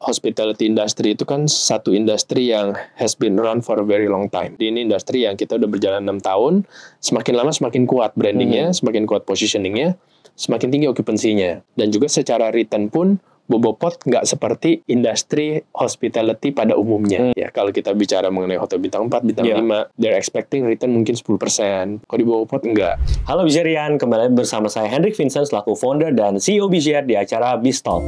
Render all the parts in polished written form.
hospitality industry itu kan satu industri yang has been run for a very long time. Ini industri yang kita udah berjalan 6 tahun, semakin lama semakin kuat brandingnya, semakin kuat positioningnya, semakin tinggi okupansinya. Dan juga secara return pun, Bobopod nggak seperti industri hospitality pada umumnya. Ya, kalau kita bicara mengenai hotel bintang 4, bintang 5, they're expecting return mungkin 10%. Kalau di Bobopod enggak. Halo Bizarian, kembali bersama saya Hendrik Vincent selaku founder dan CEO Bizar di acara BizTalk.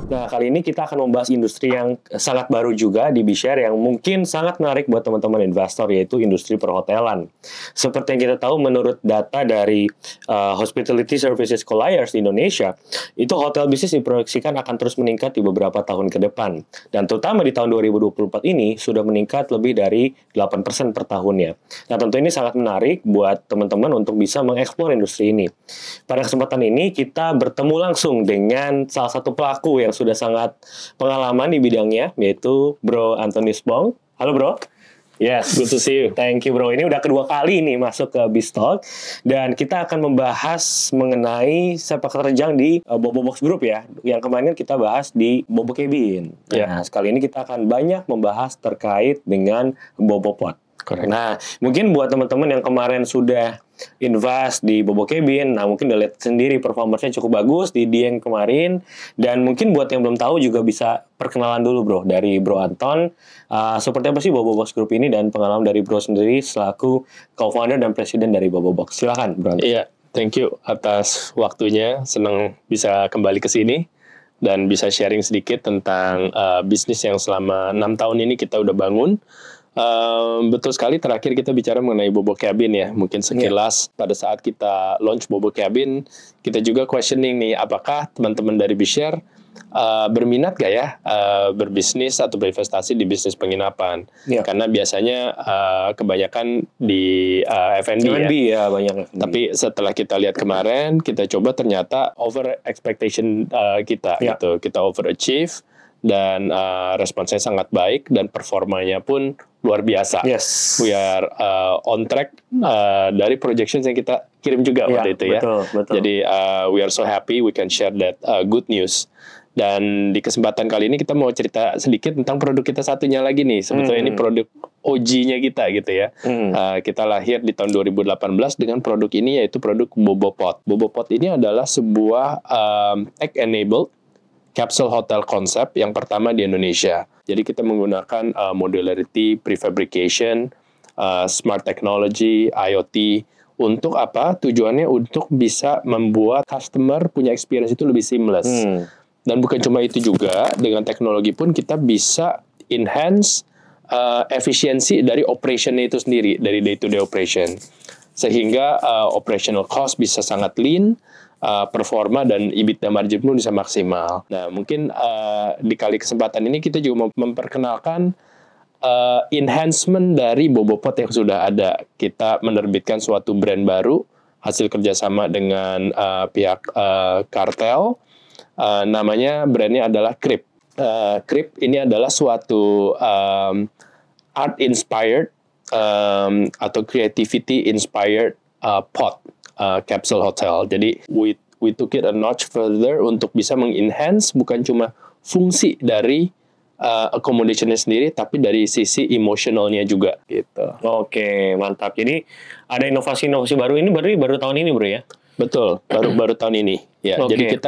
Nah, kali ini kita akan membahas industri yang sangat baru juga di Bizar yang mungkin sangat menarik buat teman-teman investor, yaitu industri perhotelan. Seperti yang kita tahu, menurut data dari Hospitality Services Colliers di Indonesia, itu hotel bisnis diproyeksikan akan terus meningkat di beberapa tahun ke depan. Dan terutama di tahun 2024 ini sudah meningkat lebih dari 8% per tahunnya. Nah, tentu ini sangat menarik buat teman-teman untuk bisa mengeksplor industri ini. Pada kesempatan ini, kita bertemu langsung dengan salah satu pelaku yang sudah sangat pengalaman di bidangnya, yaitu Bro Antonius Bong. Halo Bro. Yes, good to see you. Thank you Bro. Ini udah kedua kali nih masuk ke BizTalk, dan kita akan membahas mengenai sepak terjang di Bobobox Group ya. Yang kemarin kita bahas di Bobo Cabin. Nah, sekali ini kita akan banyak membahas terkait dengan Bobopod. Nah, mungkin buat teman-teman yang kemarin sudah invest di Bobo Cabin, nah mungkin udah lihat sendiri performanya cukup bagus di dia yang kemarin. Dan mungkin buat yang belum tahu juga bisa perkenalan dulu Bro, dari Bro Anton. Seperti apa sih Bobobox Group ini dan pengalaman dari Bro sendiri selaku co-founder dan presiden dari Bobobox. Silakan Bro Anton. Iya, thank you atas waktunya. Senang bisa kembali ke sini dan bisa sharing sedikit tentang bisnis yang selama 6 tahun ini kita udah bangun. Betul sekali, terakhir kita bicara mengenai Bobo Cabin ya. Mungkin sekilas pada saat kita launch Bobo Cabin, kita juga questioning nih, apakah teman-teman dari Bizar berminat gak ya berbisnis atau berinvestasi di bisnis penginapan? Karena biasanya kebanyakan di F&B ya banyak. Tapi setelah kita lihat kemarin, kita coba ternyata over expectation kita gitu. Kita overachieve dan responsnya sangat baik dan performanya pun luar biasa. We are on track dari projections yang kita kirim juga waktu itu ya. Betul. Jadi we are so happy we can share that good news. Dan di kesempatan kali ini kita mau cerita sedikit tentang produk kita satunya lagi nih. Sebetulnya ini produk OG-nya kita gitu ya. Kita lahir di tahun 2018 dengan produk ini, yaitu produk Bobopod. Bobopod ini adalah sebuah tech-enabled capsule hotel concept yang pertama di Indonesia. Jadi kita menggunakan modularity, prefabrication, smart technology, IoT. Untuk apa? Tujuannya untuk bisa membuat customer punya experience itu lebih seamless. Dan bukan cuma itu juga, dengan teknologi pun kita bisa enhance efisiensi dari operationnya itu sendiri, dari day-to-day operation. Sehingga operational cost bisa sangat lean, performa dan EBITDA margin pun bisa maksimal. Nah, mungkin di kali kesempatan ini kita juga mau memperkenalkan enhancement dari Bobopod yang sudah ada. Kita menerbitkan suatu brand baru, hasil kerjasama dengan pihak kartel. Namanya brandnya adalah Crib. Crib ini adalah suatu art inspired atau creativity inspired pod. Capsule hotel. Jadi we took it a notch further untuk bisa mengenhance bukan cuma fungsi dari accommodationnya sendiri, tapi dari sisi emosionalnya juga gitu. Oke, mantap. Jadi ada inovasi-inovasi baru ini baru tahun ini Bro ya? Betul, baru tahun ini. Ya, jadi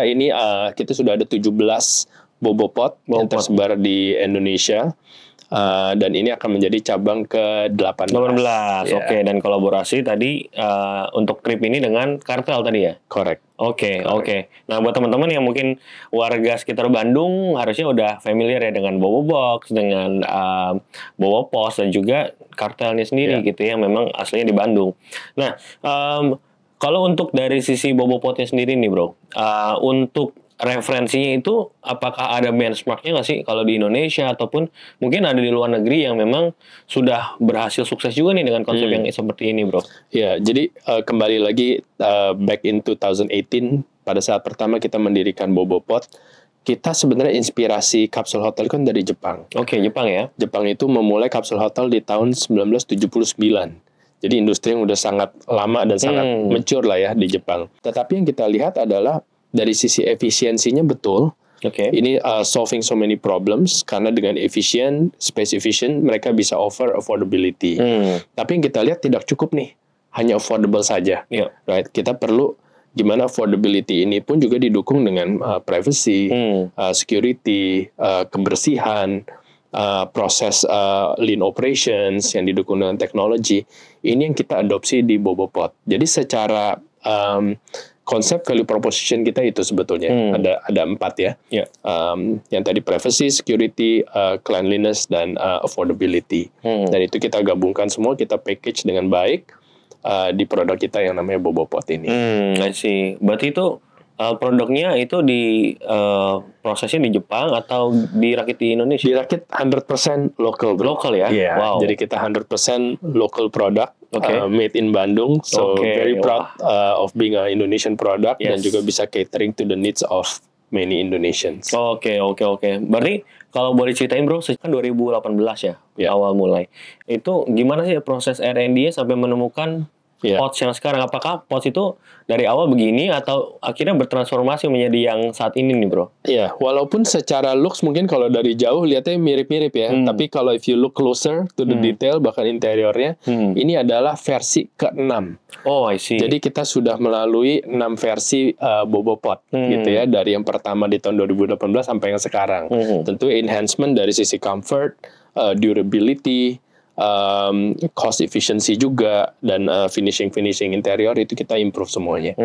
kita sudah ada 17 Bobopod yang tersebar di Indonesia. Dan ini akan menjadi cabang ke-18. Oke, dan kolaborasi tadi untuk trip ini dengan kartel tadi ya? Correct. Oke. Nah, buat teman-teman yang mungkin warga sekitar Bandung harusnya udah familiar ya dengan Bobobox, dengan Bobopos, dan juga kartelnya sendiri gitu ya, memang aslinya di Bandung. Nah, kalau untuk dari sisi Bobopodnya sendiri nih Bro, untuk referensinya itu apakah ada benchmarknya nggak sih kalau di Indonesia ataupun mungkin ada di luar negeri yang memang sudah berhasil sukses juga nih dengan konsep yang seperti ini Bro? Ya, jadi kembali lagi back in 2018 pada saat pertama kita mendirikan Bobopod, kita sebenarnya inspirasi kapsul hotel kan dari Jepang. Oke, Jepang ya. Jepang itu memulai kapsul hotel di tahun 1979. Jadi industri yang udah sangat lama dan sangat mature lah ya di Jepang. Tetapi yang kita lihat adalah dari sisi efisiensinya betul. Ini solving so many problems karena dengan space efficient, mereka bisa offer affordability. Tapi yang kita lihat tidak cukup nih, hanya affordable saja. Right? Kita perlu gimana affordability ini pun juga didukung dengan privacy, security, kebersihan, proses lean operations yang didukung dengan teknologi. Ini yang kita adopsi di Bobopod. Jadi secara konsep value proposition kita itu sebetulnya ada 4 ya. Yang tadi privacy, security, cleanliness, dan affordability. Dan itu kita gabungkan semua, kita package dengan baik di produk kita yang namanya Bobopod ini. I see. Berarti itu produknya itu di prosesnya di Jepang atau dirakit di Indonesia? Dirakit 100% local, bro. Local ya? Yeah. Wow. Jadi kita 100% local product, made in Bandung. So very proud of being an Indonesian product dan juga bisa catering to the needs of many Indonesians. Oke. Berarti kalau boleh ceritain bro, kan 2018 ya awal mulai. Itu gimana sih proses R&D sampai menemukan POTS yang sekarang? Apakah POTS itu dari awal begini atau akhirnya bertransformasi menjadi yang saat ini nih bro? Iya, walaupun secara looks mungkin kalau dari jauh lihatnya mirip-mirip ya, tapi kalau if you look closer to the detail bahkan interiornya, ini adalah versi ke-6. Oh, I see. Jadi kita sudah melalui 6 versi Bobopod gitu ya, dari yang pertama di tahun 2018 sampai yang sekarang. Tentu enhancement dari sisi comfort, durability, cost efficiency juga, dan finishing interior itu kita improve semuanya.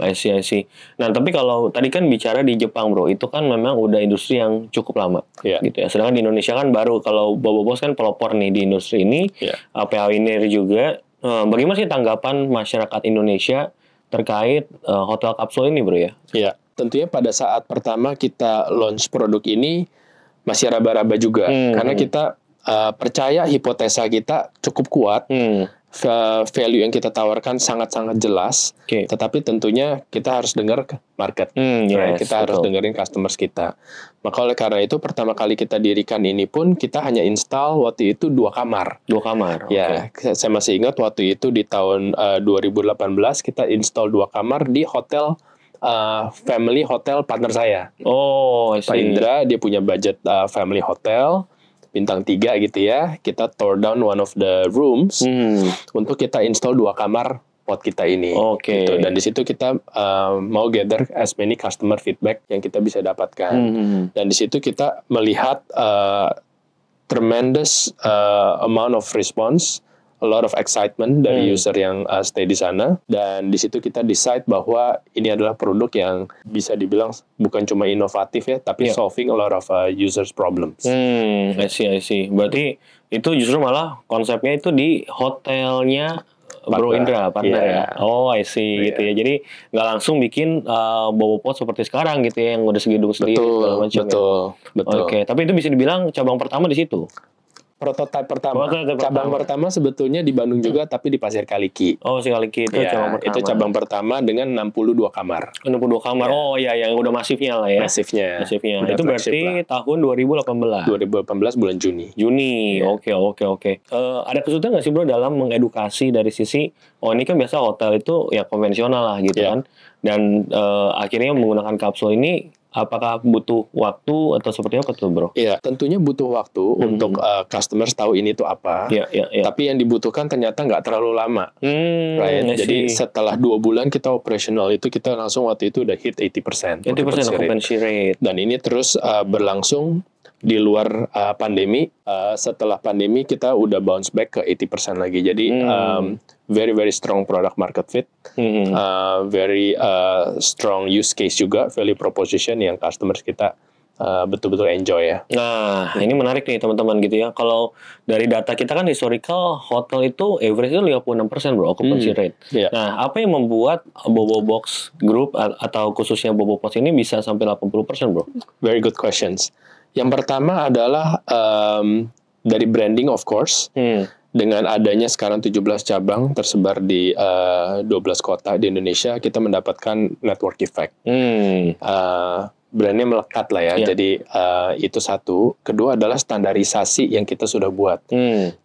I see. Nah, tapi kalau tadi kan bicara di Jepang bro, itu kan memang udah industri yang cukup lama, gitu ya. Sedangkan di Indonesia kan baru. Kalau Bobobos kan pelopor nih di industri ini, pioneer juga. Bagaimana sih tanggapan masyarakat Indonesia terkait hotel kapsul ini bro ya? Iya, tentunya pada saat pertama kita launch produk ini masih raba-raba juga, karena kita percaya hipotesa kita cukup kuat, value yang kita tawarkan sangat-sangat jelas, tetapi tentunya kita harus dengar market, kita harus dengerin customers kita. Maka oleh karena itu pertama kali kita dirikan ini pun kita hanya install waktu itu 2 kamar. 2 kamar. Ya, saya masih ingat waktu itu di tahun 2018 kita install 2 kamar di hotel family hotel partner saya. Oh, I see. Pak Indra dia punya budget family hotel bintang 3 gitu ya. Kita tore down one of the rooms untuk kita install 2 kamar pot kita ini. Gitu. Dan di situ kita mau gather as many customer feedback yang kita bisa dapatkan. Dan di situ kita melihat tremendous amount of response, a lot of excitement dari user yang stay di sana. Dan di situ kita decide bahwa ini adalah produk yang bisa dibilang bukan cuma inovatif ya, tapi solving a lot of users problems. I see. Berarti itu justru malah konsepnya itu di hotelnya Bro Indra, partner ya. Oh, I see gitu ya. Jadi nggak langsung bikin Bobopod seperti sekarang gitu ya, yang udah segedung sendiri. Betul. Oke, tapi itu bisa dibilang cabang pertama di situ. Prototipe pertama. Cabang pertama sebetulnya di Bandung juga, tapi di Pasir Kaliki. Oh, Pasir Kaliki itu cabang pertama. Itu cabang pertama dengan 62 kamar. 62 kamar. Oh iya, yang udah masifnya lah ya. Masifnya. Itu berarti tahun 2018. 2018 bulan Juni. Oke. Ada kesulitan nggak sih bro dalam mengedukasi dari sisi, ini kan biasa hotel itu ya konvensional lah gitu kan. Dan akhirnya menggunakan kapsul ini, apakah butuh waktu atau seperti apa tuh bro? Iya, tentunya butuh waktu untuk customers tahu ini tuh apa. Tapi yang dibutuhkan ternyata nggak terlalu lama. Right? Jadi setelah 2 bulan kita operational itu kita langsung waktu itu udah hit 80% occupancy rate. Dan ini terus berlangsung di luar pandemi. Setelah pandemi kita udah bounce back ke 80% lagi. Jadi very strong product market fit, very strong use case juga, value proposition yang customers kita betul-betul enjoy ya. Nah, ini menarik nih teman-teman gitu ya. Kalau dari data kita kan historical hotel itu average itu 56% bro occupancy rate. Nah, apa yang membuat Bobobox Group atau khususnya Bobopod ini bisa sampai 80% bro? Very good questions. Yang pertama adalah dari branding of course. Dengan adanya sekarang 17 cabang tersebar di 12 kota di Indonesia, kita mendapatkan network effect. brandnya melekat lah ya. Jadi itu satu. Kedua adalah standarisasi yang kita sudah buat.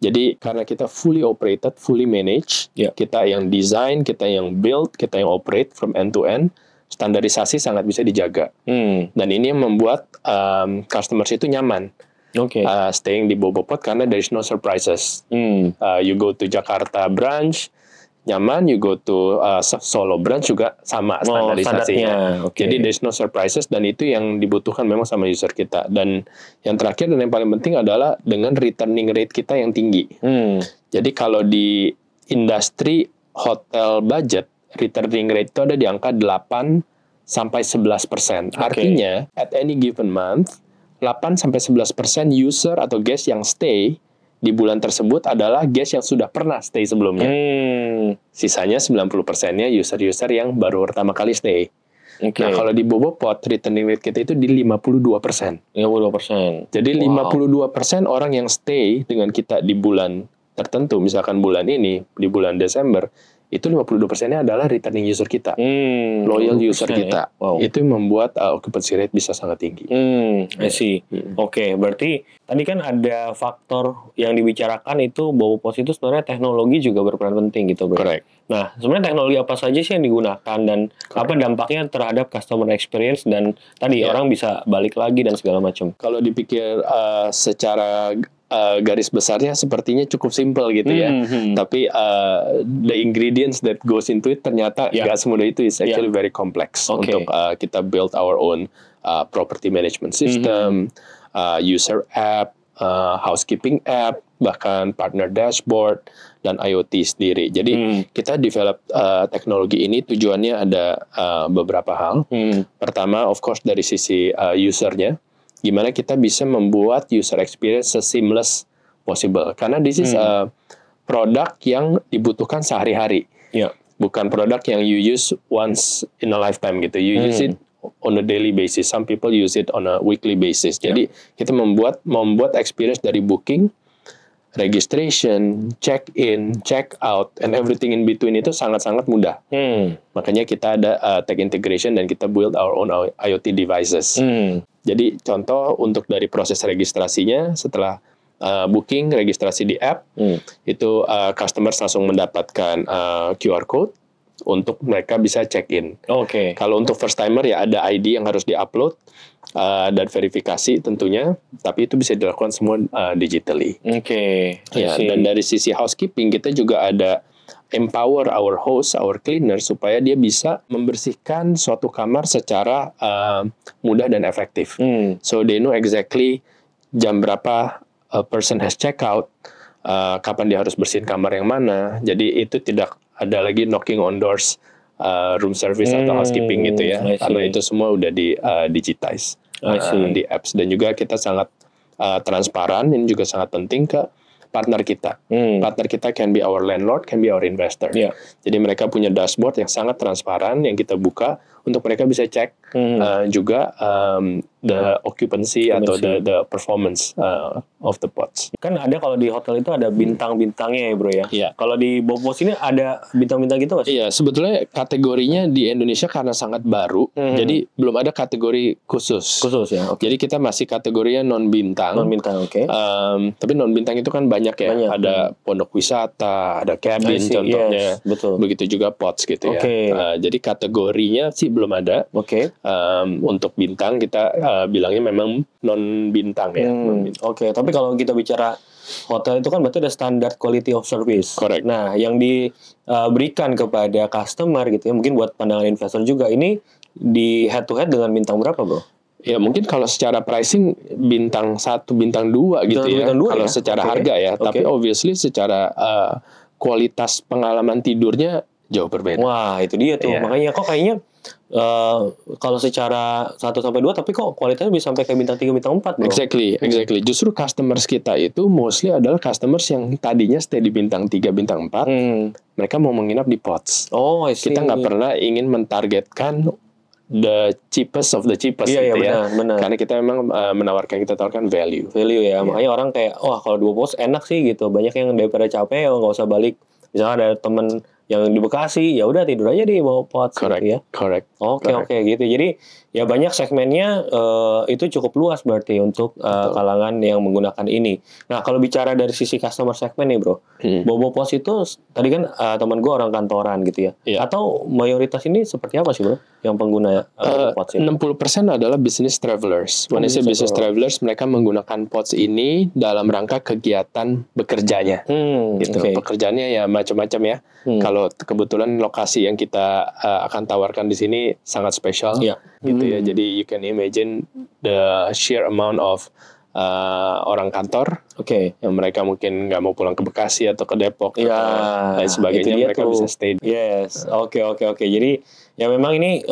Jadi karena kita fully operated, fully managed, kita yang design, kita yang build, kita yang operate from end to end, standarisasi sangat bisa dijaga. Dan ini yang membuat customers itu nyaman. Staying di Bobopod karena there is no surprises. You go to Jakarta branch, nyaman, you go to Solo branch juga sama standarisasinya. Jadi there's no surprises, dan itu yang dibutuhkan memang sama user kita. Dan yang terakhir dan yang paling penting adalah dengan returning rate kita yang tinggi. Jadi kalau di industri hotel budget, returning rate itu ada di angka 8-11%. Artinya at any given month 8-11% user atau guest yang stay di bulan tersebut adalah guest yang sudah pernah stay sebelumnya. Sisanya 90%-nya user-user yang baru pertama kali stay. Nah, kalau di Bobopod, returning rate kita itu di 52%. 52%. Jadi 52% orang yang stay dengan kita di bulan tertentu, misalkan bulan ini, di bulan Desember, itu 52%-nya adalah returning user kita, loyal user kita. Itu yang membuat occupancy rate bisa sangat tinggi. I see. Berarti tadi kan ada faktor yang dibicarakan itu Bobopod itu sebenarnya teknologi juga berperan penting gitu, bro. Correct. Nah, sebenarnya teknologi apa saja sih yang digunakan dan apa dampaknya terhadap customer experience dan tadi orang bisa balik lagi dan segala macam. Kalau dipikir secara garis besarnya sepertinya cukup simple gitu ya. Tapi the ingredients that goes into it ternyata nggak semudah itu. It's actually very complex untuk kita build our own property management system, user app, housekeeping app, bahkan partner dashboard dan IoT sendiri. Jadi kita develop teknologi ini tujuannya ada beberapa hal. Pertama, of course dari sisi usernya. Gimana kita bisa membuat user experience seamless possible. Karena this is a produk yang dibutuhkan sehari-hari. Bukan produk yang you use once in a lifetime gitu. You use it on a daily basis. Some people use it on a weekly basis. Jadi kita membuat experience dari booking, registration, check-in, check-out, and everything in between itu sangat-sangat mudah. Makanya kita ada tech integration dan kita build our own IoT devices. Jadi contoh untuk dari proses registrasinya setelah booking, registrasi di app, itu customers langsung mendapatkan QR code untuk mereka bisa check-in. Kalau untuk first timer ya ada ID yang harus di-upload dan verifikasi tentunya, tapi itu bisa dilakukan semua digitally. Dan dari sisi housekeeping kita juga ada empower our host, our cleaner supaya dia bisa membersihkan suatu kamar secara mudah dan efektif. So they know exactly jam berapa a person has check out, kapan dia harus bersihin kamar yang mana. Jadi itu tidak ada lagi knocking on doors room service atau housekeeping gitu ya. Karena itu semua udah di digitize di apps. Dan juga kita sangat transparan, ini juga sangat penting ke partner kita. Partner kita can be our landlord, can be our investor. Jadi mereka punya dashboard yang sangat transparan yang kita buka untuk mereka bisa cek juga the occupancy atau the performance of the pods. Kan ada kalau di hotel itu ada bintang-bintangnya ya bro ya. Kalau di Bobopod ini ada bintang-bintang gitu nggak sih? Iya, sebetulnya kategorinya di Indonesia karena sangat baru, jadi belum ada kategori khusus. Ya. Jadi kita masih kategorinya non bintang. Tapi non bintang itu kan banyak ya. Ada pondok wisata, ada cabin contohnya. Begitu juga pods gitu ya. Jadi kategorinya sih belum ada. Untuk bintang kita bilangnya memang non bintang ya. Tapi kalau kita bicara hotel itu kan berarti ada standar quality of service. Correct. Nah, yang diberikan kepada customer gitu ya, mungkin buat pandangan investor juga, ini di head to head dengan bintang berapa, bro? Ya mungkin kalau secara pricing bintang 1, bintang 2 gitu ya. Kalau secara harga ya. Tapi obviously secara kualitas pengalaman tidurnya jauh berbeda. Wah, itu dia tuh. Makanya kok kayaknya kalau secara 1-2 tapi kok kualitasnya bisa sampai ke bintang 3, bintang 4, bro. Exactly. Justru customers kita itu mostly adalah customers yang tadinya stay di bintang 3, bintang 4. Mereka mau menginap di pods. Kita nggak pernah ingin mentargetkan the cheapest of the cheapest gitu ya. Benar. Karena kita memang kita tawarkan value ya. Makanya orang kayak kalau 2 pos enak sih gitu. Banyak yang daripada capek nggak usah balik. Misalnya ada temen yang di Bekasi ya udah tidur aja di bawah pot gitu ya. Correct. Oke gitu. Jadi ya banyak segmennya itu cukup luas berarti untuk kalangan yang menggunakan ini. Nah kalau bicara dari sisi customer segmen nih bro, Bobo Pods itu tadi kan teman gue orang kantoran gitu ya. Iya. Atau mayoritas ini seperti apa sih bro yang pengguna Pods ini? 60% adalah business travelers. When I say business travelers, mereka menggunakan Pods ini dalam rangka kegiatan bekerjanya. Gitu. Pekerjaannya ya macam-macam ya. Kalau kebetulan lokasi yang kita akan tawarkan di sini sangat spesial, gitu ya. Jadi you can imagine the sheer amount of orang kantor, yang mereka mungkin nggak mau pulang ke Bekasi atau ke Depok, dan sebagainya, mereka bisa stay. Yes, oke. Jadi ya memang ini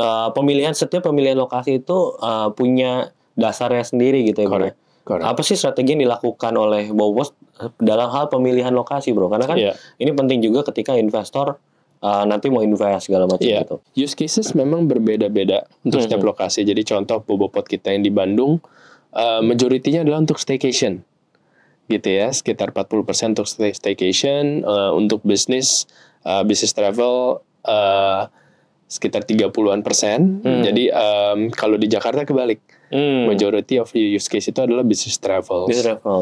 setiap pemilihan lokasi itu punya dasarnya sendiri gitu ya, bro. Apa sih strategi yang dilakukan oleh Bobo Pods dalam hal pemilihan lokasi, bro? Karena kan ini penting juga ketika investor nanti mau invest segala macam gitu. Use cases memang berbeda-beda untuk setiap lokasi. Jadi contoh Bobo Pods kita yang di Bandung, majoritinya adalah untuk staycation, gitu ya. Sekitar 40% untuk staycation, untuk bisnis travel sekitar 30-an%. Jadi kalau di Jakarta kebalik. Majority of the use case itu adalah business travel.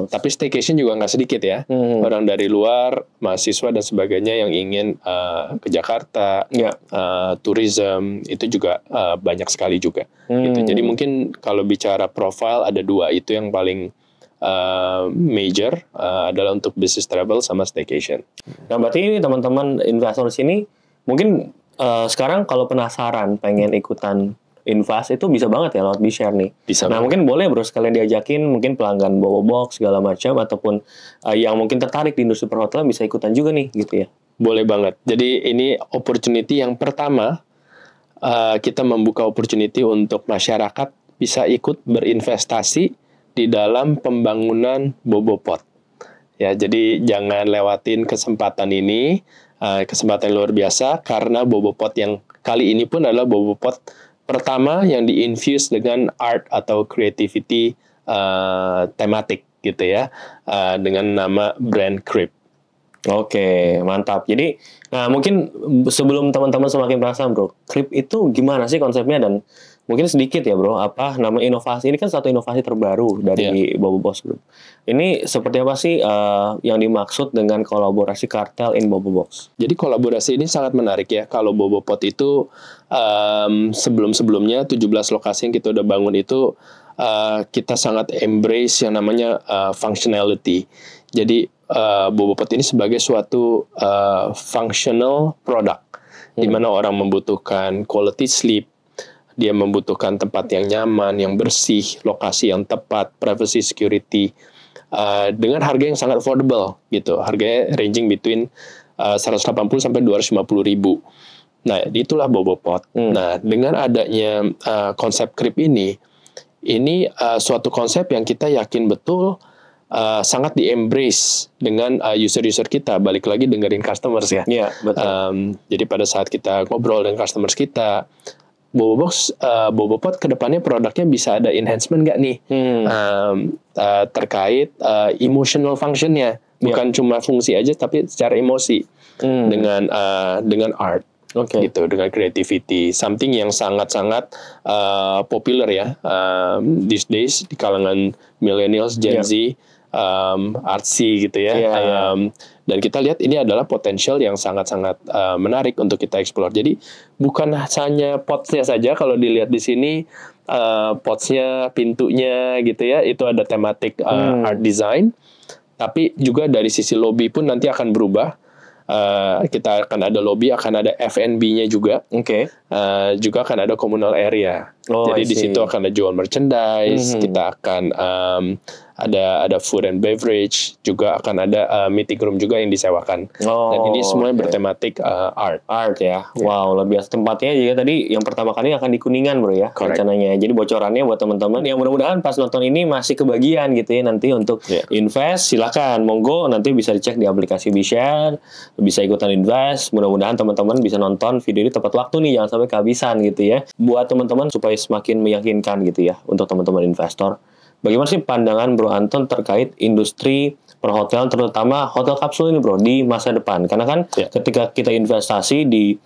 Tapi staycation juga nggak sedikit ya. Orang dari luar, mahasiswa dan sebagainya yang ingin ke Jakarta, tourism itu juga banyak sekali juga. Gitu. Jadi mungkin kalau bicara profile ada dua, itu yang paling major adalah untuk business travel sama staycation. Nah berarti ini teman-teman investor sini mungkin sekarang kalau penasaran pengen ikutan invest itu bisa banget ya lewat B-Share nih. Nah mungkin boleh bro sekalian diajakin mungkin pelanggan Bobo Box segala macam ataupun yang mungkin tertarik di industri perhotelan bisa ikutan juga nih gitu ya. Boleh banget. Jadi ini opportunity yang pertama, kita membuka opportunity untuk masyarakat bisa ikut berinvestasi di dalam pembangunan Bobo Pod. Ya, jadi jangan lewatin kesempatan ini, kesempatan luar biasa karena Bobo Pod yang kali ini pun adalah Bobo Pod pertama yang di-infuse dengan art atau creativity tematik gitu ya, dengan nama brand Crib. Oke, mantap. Jadi, nah mungkin sebelum teman-teman semakin penasaran bro, Crib itu gimana sih konsepnya dan mungkin sedikit ya bro, apa nama inovasi ini kan satu inovasi terbaru dari Bobo Box Group. Ini seperti apa sih yang dimaksud dengan kolaborasi kartel in Bobo Box? Jadi kolaborasi ini sangat menarik ya. Kalau Bobo Pod itu sebelum-sebelumnya 17 lokasi yang kita udah bangun itu kita sangat embrace yang namanya functionality. Jadi Bobo Pod ini sebagai suatu functional product, di mana orang membutuhkan quality sleep, dia membutuhkan tempat yang nyaman, yang bersih, lokasi yang tepat, privacy, security, dengan harga yang sangat affordable gitu. Harganya ranging between 180 sampai 250 ribu. Nah, itulah Bobo Pod. Nah, dengan adanya konsep Crib ini suatu konsep yang kita yakin betul sangat di-embrace dengan user-user kita. Balik lagi dengerin customers ya. Iya, betul. Jadi pada saat kita ngobrol dengan customers kita, Bobo Pod kedepannya produknya bisa ada enhancement nggak nih terkait emotional functionnya, bukan cuma fungsi aja tapi secara emosi dengan art, gitu, dengan creativity, something yang sangat-sangat popular ya these days di kalangan millennials, Gen Z, artsy gitu ya. Dan kita lihat ini adalah potensial yang sangat-sangat menarik untuk kita explore. Jadi bukan hanya potsnya saja, kalau dilihat di sini potsnya, pintunya gitu ya, itu ada tematik art design. Tapi juga dari sisi lobby pun nanti akan berubah. Kita akan ada lobby, akan ada F&B-nya juga. Juga akan ada communal area. Jadi di situ akan ada jual merchandise, kita akan ada food and beverage, juga akan ada meeting room juga yang disewakan. Dan ini semuanya bertematik art ya. Wow, luar biasa. Tempatnya juga tadi yang pertama kali akan di Kuningan bro ya, rencananya. Jadi bocorannya buat teman-teman yang mudah-mudahan pas nonton ini masih kebagian gitu ya nanti untuk invest, silakan monggo nanti bisa dicek di aplikasi B-Share, bisa ikutan invest. Mudah-mudahan teman-teman bisa nonton video ini tepat waktu nih, jangan sampai kehabisan gitu ya. Buat teman-teman supaya semakin meyakinkan gitu ya untuk teman-teman investor. Bagaimana sih pandangan Bro Anton terkait industri perhotelan, terutama hotel kapsul ini bro di masa depan. Karena kan ketika kita investasi di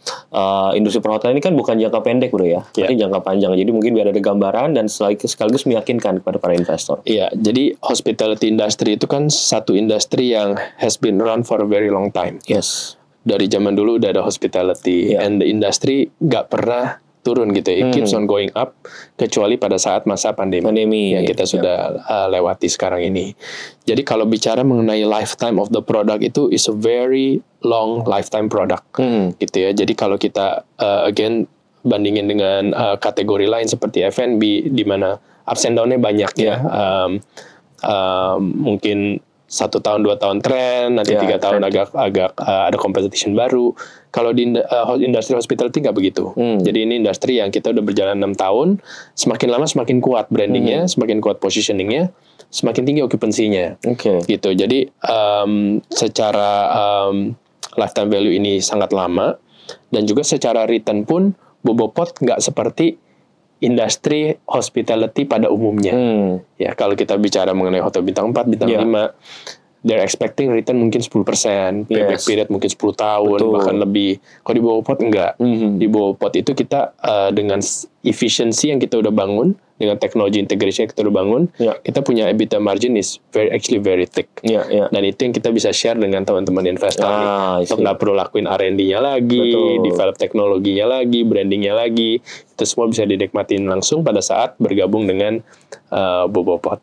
industri perhotelan ini kan bukan jangka pendek bro ya, tapi jangka panjang. Jadi mungkin biar ada gambaran dan sekaligus meyakinkan kepada para investor. Iya, jadi hospitality industry itu kan satu industri yang has been run for a very long time. Yes. Dari zaman dulu udah ada hospitality, and the industry nggak pernah turun gitu ya. It keeps on going up kecuali pada saat masa pandemi yang kita sudah lewati sekarang ini. Jadi kalau bicara mengenai lifetime of the product itu is a very long lifetime product gitu ya. Jadi kalau kita again bandingin dengan kategori lain seperti F&B di mana ups and down-nya banyak ya. Mungkin 1 tahun 2 tahun tren, nanti 3 tahun agak ada competition baru. Kalau di industri hospitality nggak begitu. Jadi ini industri yang kita udah berjalan 6 tahun, semakin lama semakin kuat brandingnya, semakin kuat positioningnya, semakin tinggi okupansinya. Gitu. Jadi secara lifetime value ini sangat lama, dan juga secara return pun Bobopot nggak seperti industri hospitality pada umumnya. Ya, kalau kita bicara mengenai hotel bintang 4, bintang 5, they're expecting return mungkin 10%, payback period mungkin 10 tahun, bahkan lebih. Kalau di Bobopot enggak. Di Bobopot itu kita dengan efficiency yang kita udah bangun, dengan teknologi integration yang kita udah bangun, kita punya EBITDA margin is actually very thick. Dan itu yang kita bisa share dengan teman-teman investor. Untuk nggak perlu lakuin R&D-nya lagi, develop teknologinya lagi, brandingnya lagi. Itu semua bisa dinikmatin langsung pada saat bergabung dengan Bobopot.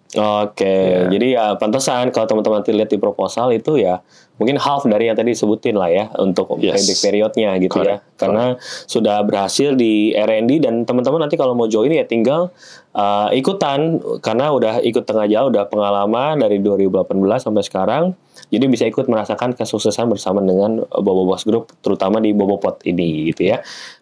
Jadi ya pantesan kalau teman-teman lihat di proposal itu ya mungkin half dari yang tadi disebutin lah ya untuk payback periodnya gitu ya. Karena sudah berhasil di R&D dan teman-teman nanti kalau mau join ya tinggal ikutan karena udah ikut tengah jalan, udah pengalaman dari 2018 sampai sekarang. Jadi bisa ikut merasakan kesuksesan bersama dengan Bobobos Group terutama di Bobopot ini gitu ya.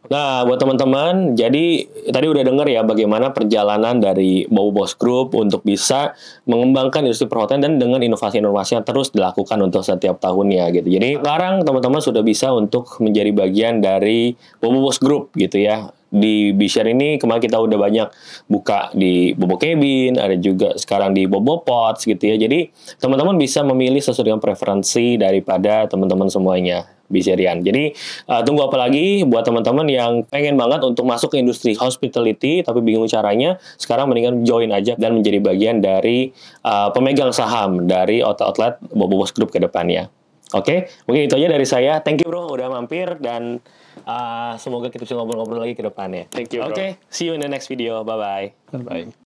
Nah, buat teman-teman, jadi tadi udah denger ya bagaimana perjalanan dari Bobobos Group untuk bisa mengembangkan industri perhotelan dan dengan inovasi-inovasi yang terus dilakukan untuk setiap tahunnya gitu. Jadi sekarang teman-teman sudah bisa untuk menjadi bagian dari Bobobos Group gitu ya. Di B-Share ini kemarin kita udah banyak buka di Bobo Cabin, ada juga sekarang di Bobopots gitu ya. Jadi teman-teman bisa memilih sesuai dengan preferensi daripada teman-teman semuanya B-Sharean. Jadi tunggu apa lagi buat teman-teman yang pengen banget untuk masuk ke industri hospitality tapi bingung caranya, sekarang mendingan join aja dan menjadi bagian dari pemegang saham dari outlet Bobobos Group ke depannya. Oke, mungkin itu aja dari saya. Thank you bro udah mampir dan semoga kita bisa ngobrol-ngobrol lagi ke depannya. Thank you bro. See you in the next video. Bye-bye. Bye-bye.